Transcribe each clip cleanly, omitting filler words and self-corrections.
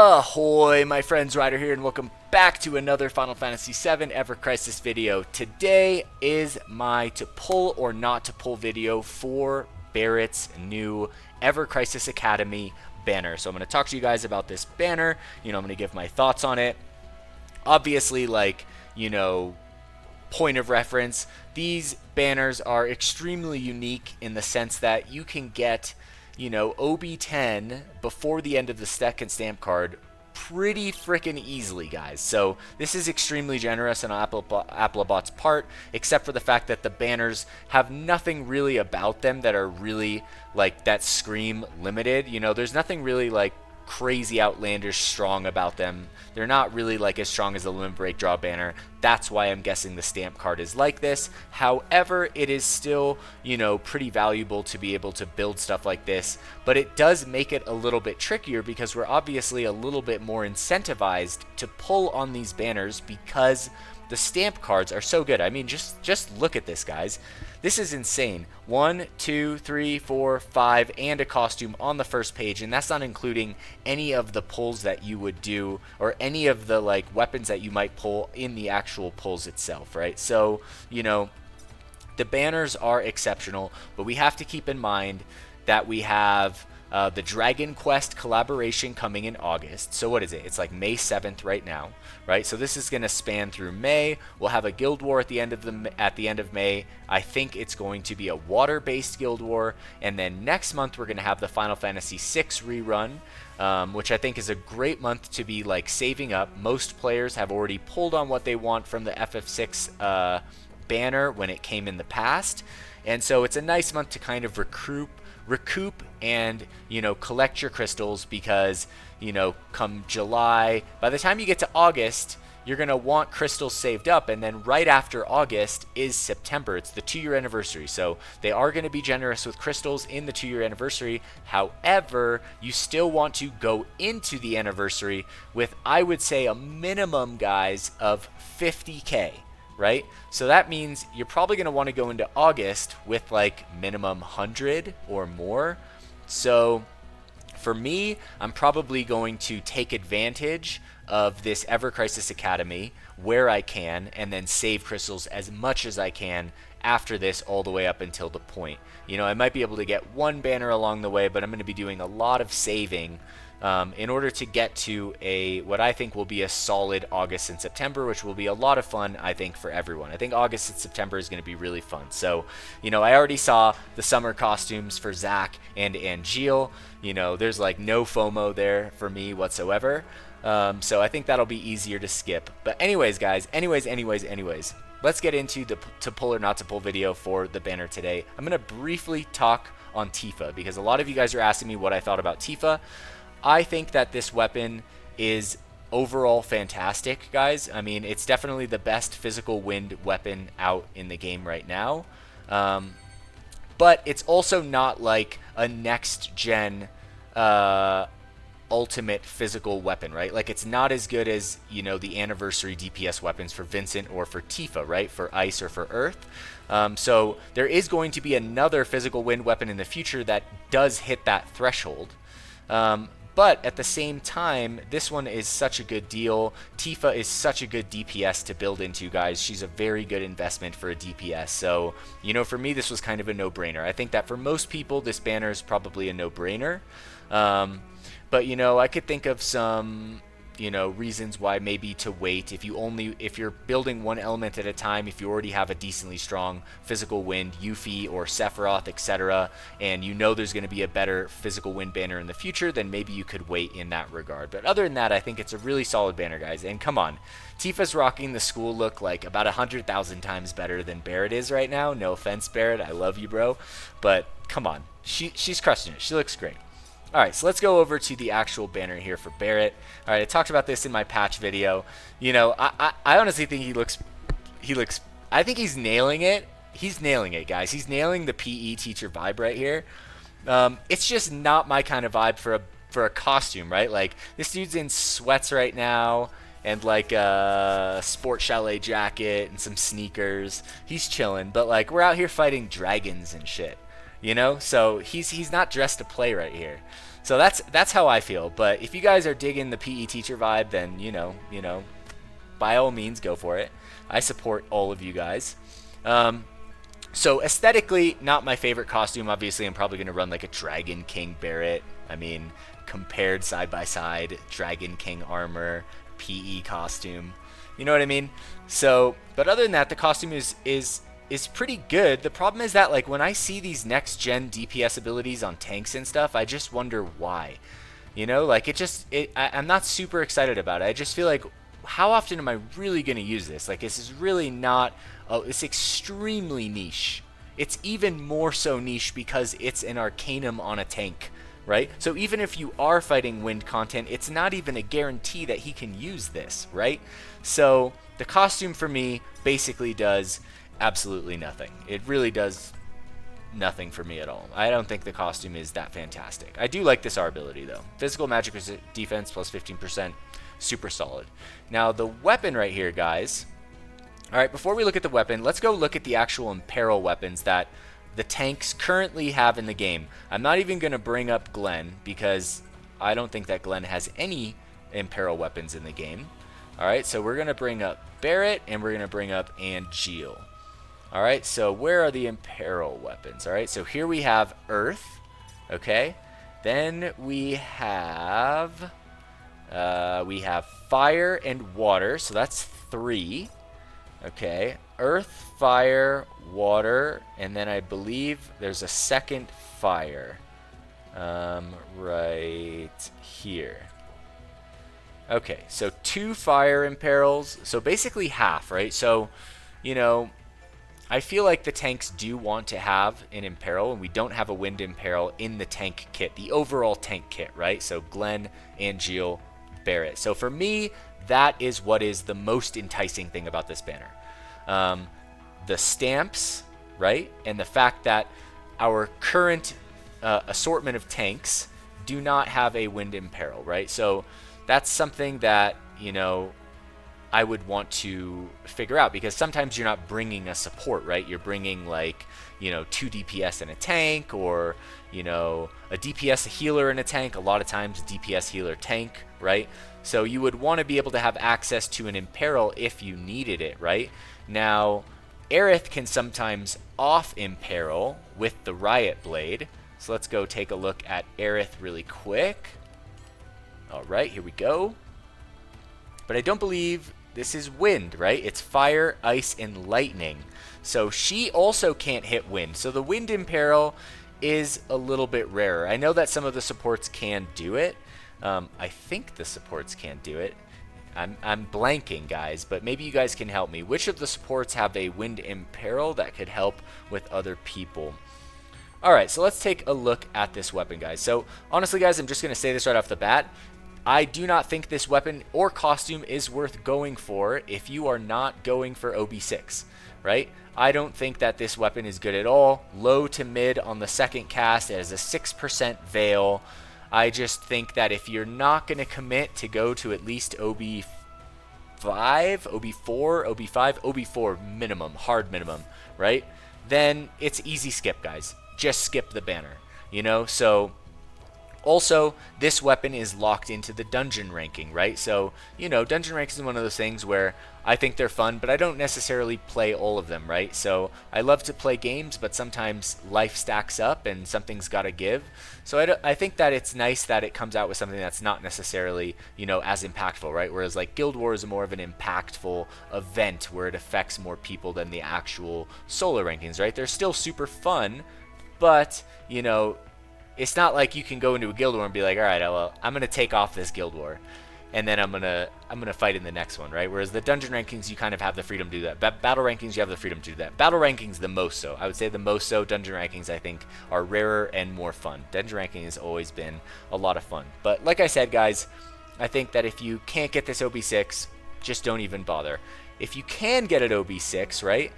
Ahoy, my friends, Ryder here, and welcome back to another Final Fantasy VII Ever Crisis video. Today is my to pull or not to pull video for Barret's new Ever Crisis Academy banner. So I'm going to talk to you guys about this banner. I'm going to give my thoughts on it. Obviously, point of reference, these banners are extremely unique in the sense that you can get OB10 before the end of the second stamp card pretty freaking easily, guys. So this is extremely generous on Applebot's part, except for the fact that the banners have nothing really about them that are really that scream limited. There's nothing really crazy outlandish strong about them. They're not really as strong as the Limit Break Draw banner. That's why I'm guessing the stamp card is like this. However, it is still pretty valuable to be able to build stuff like this, but it does make it a little bit trickier because we're obviously a little bit more incentivized to pull on these banners because the stamp cards are so good. I mean, just look at this, guys. This is insane. 1, 2, 3, 4, 5, and a costume on the first page, and that's not including any of the pulls that you would do or any of the weapons that you might pull in the actual pulls itself, right? So, the banners are exceptional, but we have to keep in mind that we have the Dragon Quest collaboration coming in August. So what is it? It's May 7th right now, right? So this is going to span through May. We'll have a Guild War at the end of May. I think it's going to be a water-based Guild War, and then next month we're going to have the Final Fantasy VI rerun, which I think is a great month to be saving up. Most players have already pulled on what they want from the FF6 banner when it came in the past, and so it's a nice month to kind of recoup and collect your crystals because come July, by the time you get to August, you're gonna want crystals saved up, and then right after August is September. It's the 2-year anniversary, so they are going to be generous with crystals in the 2-year anniversary. However, you still want to go into the anniversary with, I would say, a minimum, guys, of 50k. Right? So that means you're probably going to want to go into August with minimum 100 or more. So for me, I'm probably going to take advantage of this Ever Crisis Academy where I can, and then save crystals as much as I can after this all the way up until the point. I might be able to get one banner along the way, but I'm going to be doing a lot of saving in order to get to what I think will be a solid August and September, which will be a lot of fun, I think, for everyone. I think August and September is going to be really fun. So, I already saw the summer costumes for Zack and Angeal. There's no FOMO there for me whatsoever. So I think that'll be easier to skip. But anyways, guys, anyways, let's get into the to pull or not to pull video for the banner today. I'm going to briefly talk on Tifa because a lot of you guys are asking me what I thought about Tifa. I think that this weapon is overall fantastic, guys. I mean, it's definitely the best physical wind weapon out in the game right now. But it's also not a next-gen ultimate physical weapon, right? It's not as good as, the anniversary DPS weapons for Vincent or for Tifa, right? For Ice or for Earth. So there is going to be another physical wind weapon in the future that does hit that threshold. But at the same time, this one is such a good deal. Tifa is such a good DPS to build into, guys. She's a very good investment for a DPS. So, for me, this was kind of a no-brainer. I think that for most people, this banner is probably a no-brainer. But, I could think of some, reasons why maybe to wait. If you're building one element at a time, if you already have a decently strong physical wind, Yuffie or Sephiroth, etc., and there's going to be a better physical wind banner in the future, then maybe you could wait in that regard. But other than that, I think it's a really solid banner, guys. And come on, Tifa's rocking the school look about 100,000 times better than Barret is right now. No offense, Barret. I love you, bro. But come on, she's crushing it. She looks great. Alright, so let's go over to the actual banner here for Barret. Alright, I talked about this in my patch video. I honestly think I think he's nailing it. He's nailing it, guys. He's nailing the PE teacher vibe right here. It's just not my kind of vibe for a costume, right? This dude's in sweats right now and a sport chalet jacket and some sneakers. He's chilling, but we're out here fighting dragons and shit. So he's not dressed to play right here. So that's how I feel. But if you guys are digging the PE teacher vibe, then by all means, go for it. I support all of you guys. So aesthetically, not my favorite costume. Obviously, I'm probably going to run like a Dragon King Barret. I mean, compared side by side, Dragon King armor, PE costume. You know what I mean? So, but other than that, the costume is pretty good. The problem is that like when I see these next gen DPS abilities on tanks and stuff, I just wonder why. Like I'm not super excited about it. I just feel like, how often am I really going to use this? Like, this is really not, it's extremely niche. It's even more so niche because it's an Arcanum on a tank, right? So even if you are fighting wind content, it's not even a guarantee that he can use this, right? So the costume for me basically does absolutely nothing. It really does nothing for me at all. I don't think the costume is that fantastic. I do like this R ability though. Physical, magic, defense plus 15%. Super solid. Now the weapon right here, guys. Alright, before we look at the weapon, let's go look at the actual imperil weapons that the tanks currently have in the game. I'm not even going to bring up Glenn because I don't think that Glenn has any imperil weapons in the game. Alright, so we're going to bring up Barret and we're going to bring up Angeal. Alright, so where are the imperil weapons? Alright, so here we have Earth. Okay, then we have fire and water, so that's 3. Okay, earth, fire, water, and then I believe there's a second fire right here. Okay, so 2 fire imperils, so basically half, right? So, I feel like the tanks do want to have an imperil, and we don't have a wind imperil in the tank kit, the overall tank kit, right? So Glenn, Angeal, Barret. So for me, that is what is the most enticing thing about this banner. The stamps, right? And the fact that our current assortment of tanks do not have a wind imperil, right? So that's something that, I would want to figure out, because sometimes you're not bringing a support, right? You're bringing like, 2 DPS in a tank, or, a DPS healer in a tank. A lot of times DPS healer tank, right? So you would want to be able to have access to an imperil if you needed it, right? Now, Aerith can sometimes off imperil with the Riot Blade. So let's go take a look at Aerith really quick. All right, here we go. But I don't believe this is wind, right? It's fire, ice, and lightning. So she also can't hit wind. So the wind imperil is a little bit rarer. I know that some of the supports can do it. I think the supports can do it. I'm blanking, guys, but maybe you guys can help me. Which of the supports have a wind imperil that could help with other people? Alright, so let's take a look at this weapon, guys. So honestly, guys, I'm just going to say this right off the bat. I do not think this weapon or costume is worth going for if you are not going for OB6, right? I don't think that this weapon is good at all. Low to mid on the second cast. It has a 6% veil. I just think that if you're not going to commit to go to at least OB5, OB4, OB5, OB4 minimum, hard minimum, right? Then it's easy skip, guys. Just skip the banner, So also, this weapon is locked into the dungeon ranking, right? So, dungeon ranking is one of those things where I think they're fun, but I don't necessarily play all of them, right? So I love to play games, but sometimes life stacks up and something's got to give. So I think that it's nice that it comes out with something that's not necessarily, as impactful, right? Whereas like Guild Wars is more of an impactful event where it affects more people than the actual solo rankings, right? They're still super fun, but, it's not like you can go into a guild war and be like, all right, well, I'm gonna take off this guild war, and then I'm gonna fight in the next one, right? Whereas the dungeon rankings, you kind of have the freedom to do that. Battle rankings, you have the freedom to do that. Battle rankings, the most so. I would say the most so. Dungeon rankings, I think, are rarer and more fun. Dungeon ranking has always been a lot of fun. But like I said, guys, I think that if you can't get this OB6, just don't even bother. If you can get it OB6, right?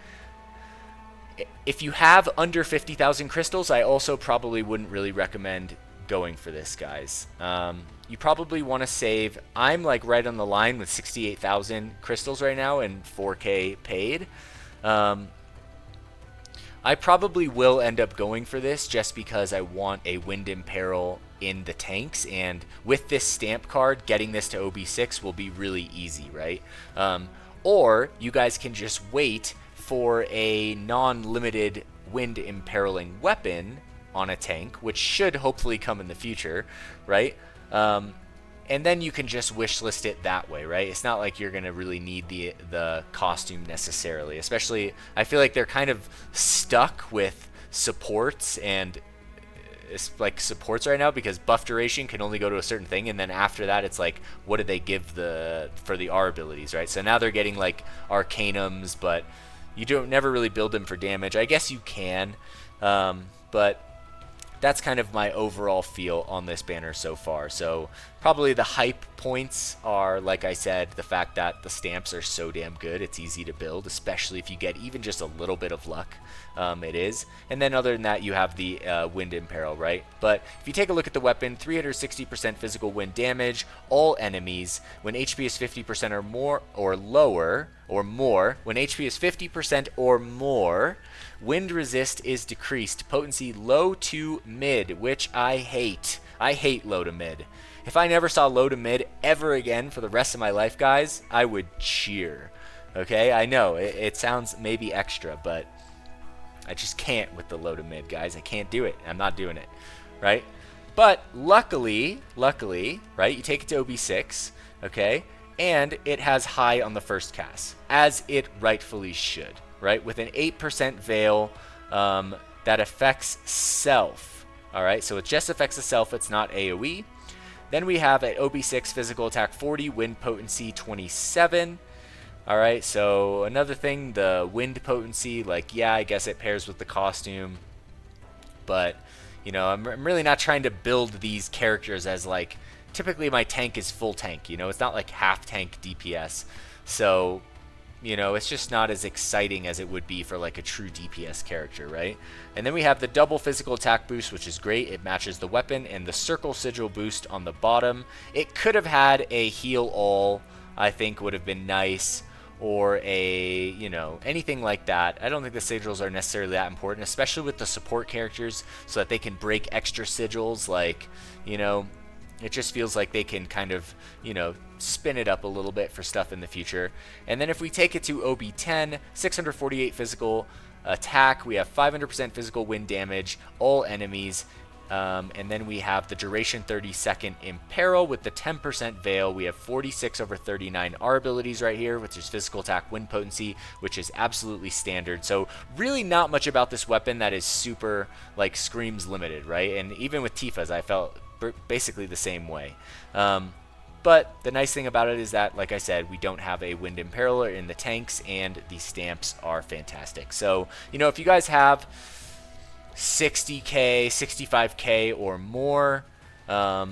If you have under 50,000 crystals, I also probably wouldn't really recommend going for this, guys. You probably want to save. I'm like right on the line with 68,000 crystals right now and 4K paid. I probably will end up going for this just because I want a wind imperil in the tanks, and with this stamp card, getting this to OB6 will be really easy, right? Or you guys can just wait for a non-limited wind imperiling weapon on a tank, which should hopefully come in the future, right? And then you can just wishlist it that way, right? It's not like you're gonna really need the costume necessarily. Especially, I feel like they're kind of stuck with supports, and it's like supports right now because buff duration can only go to a certain thing, and then after that it's like, what do they give for the R abilities, right? So now they're getting like arcanums, but you don't never really build them for damage. I guess you can, but that's kind of my overall feel on this banner so far. So probably the hype points are, like I said, the fact that the stamps are so damn good. It's easy to build, especially if you get even just a little bit of luck. It is. And then other than that, you have the wind imperil, right? But if you take a look at the weapon, 360% physical wind damage, all enemies. When HP is 50% or more, or lower, or more, when HP is 50% or more, wind resist is decreased. Potency low to mid, which I hate. I hate low to mid. If I never saw low to mid ever again for the rest of my life, guys, I would cheer. Okay, I know it sounds maybe extra, but I just can't with the low to mid, guys. I can't do it. I'm not doing it, right? But luckily, right, you take it to OB6, okay, and it has high on the first cast, as it rightfully should, right? With an 8% veil that affects self, all right? So it just affects the self, it's not AoE. Then we have at OB6 physical attack 40, wind potency 27. All right, so another thing, the wind potency, like, yeah, I guess it pairs with the costume, but, you know, I'm really not trying to build these characters as, like, typically my tank is full tank, you know, it's not like half tank DPS, so, you know, it's just not as exciting as it would be for, like, a true DPS character, right? And then we have the double physical attack boost, which is great. It matches the weapon, and the circle sigil boost on the bottom. It could have had a heal all, I think would have been nice, or a, you know, anything like that. I don't think the sigils are necessarily that important, especially with the support characters, so that they can break extra sigils. Like, you know, it just feels like they can kind of, you know, spin it up a little bit for stuff in the future. And then if we take it to OB10, 648 physical attack, we have 500% physical wind damage, all enemies. And then we have the duration 30-second imperil with the 10% veil. We have 46/39 R abilities right here, which is physical attack, wind potency, which is absolutely standard. So really not much about this weapon that is super, like, screams limited, right? And even with Tifa's, I felt basically the same way. But the nice thing about it is that, like I said, we don't have a wind imperiler in the tanks, and the stamps are fantastic. So, you know, if you guys have 60k, 65k or more, but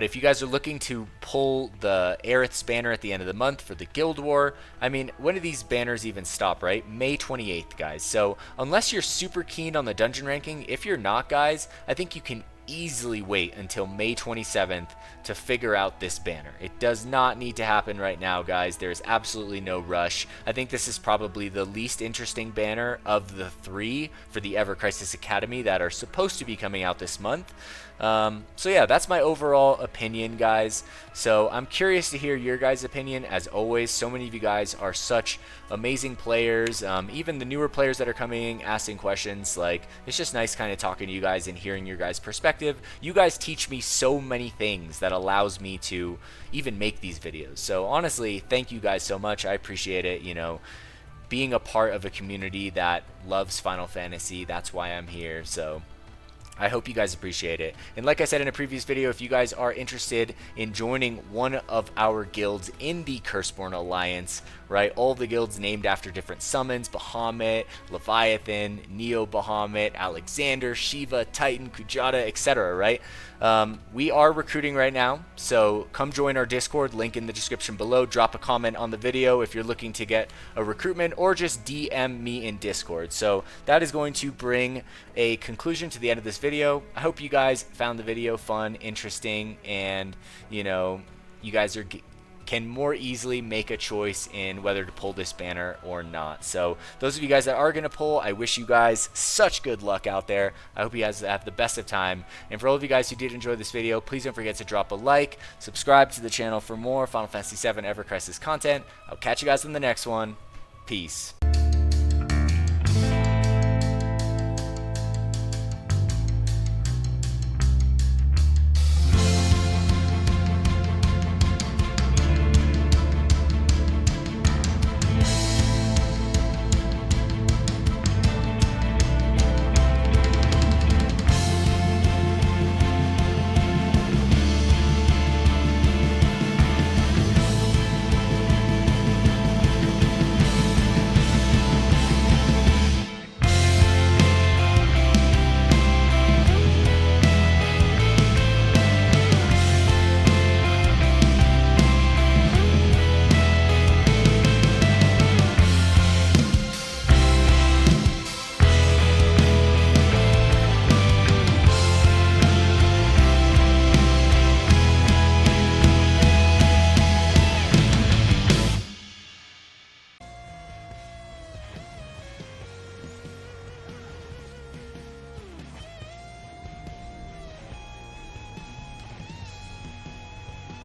if you guys are looking to pull the Aerith's banner at the end of the month for the Guild War, I mean, when do these banners even stop, right? May 28th, guys. So unless you're super keen on the dungeon ranking, if you're not, guys, I think you can easily wait until May 27th to figure out this banner. It does not need to happen right now, guys. There's absolutely no rush. I think this is probably the least interesting banner of the three for the Ever Crisis Academy that are supposed to be coming out this month. So yeah, that's my overall opinion, guys. So I'm curious to hear your guys' opinion. As always, so many of you guys are such amazing players. Even the newer players that are coming, asking questions, like, it's just nice kind of talking to you guys and hearing your guys' perspective. You guys teach me so many things that allows me to even make these videos. So honestly, thank you guys so much. I appreciate it. You know, being a part of a community that loves Final Fantasy, that's why I'm here. So I hope you guys appreciate it. And like I said in a previous video, if you guys are interested in joining one of our guilds in the Curseborn Alliance, right? All the guilds named after different summons: Bahamut, Leviathan, Neo Bahamut, Alexander, Shiva, Titan, Kujata, etc., right? We are recruiting right now, so come join our Discord, link in the description below. Drop a comment on the video if you're looking to get a recruitment, or just DM me in Discord. So that is going to bring a conclusion to the end of this video. I hope you guys found the video fun, interesting, and, you know, you guys are can more easily make a choice in whether to pull this banner or not. So those of you guys that are going to pull, I wish you guys such good luck out there. I hope you guys have the best of time. And for all of you guys who did enjoy this video, please don't forget to drop a like, subscribe to the channel for more Final Fantasy VII Ever Crisis content. I'll catch you guys in the next one. Peace.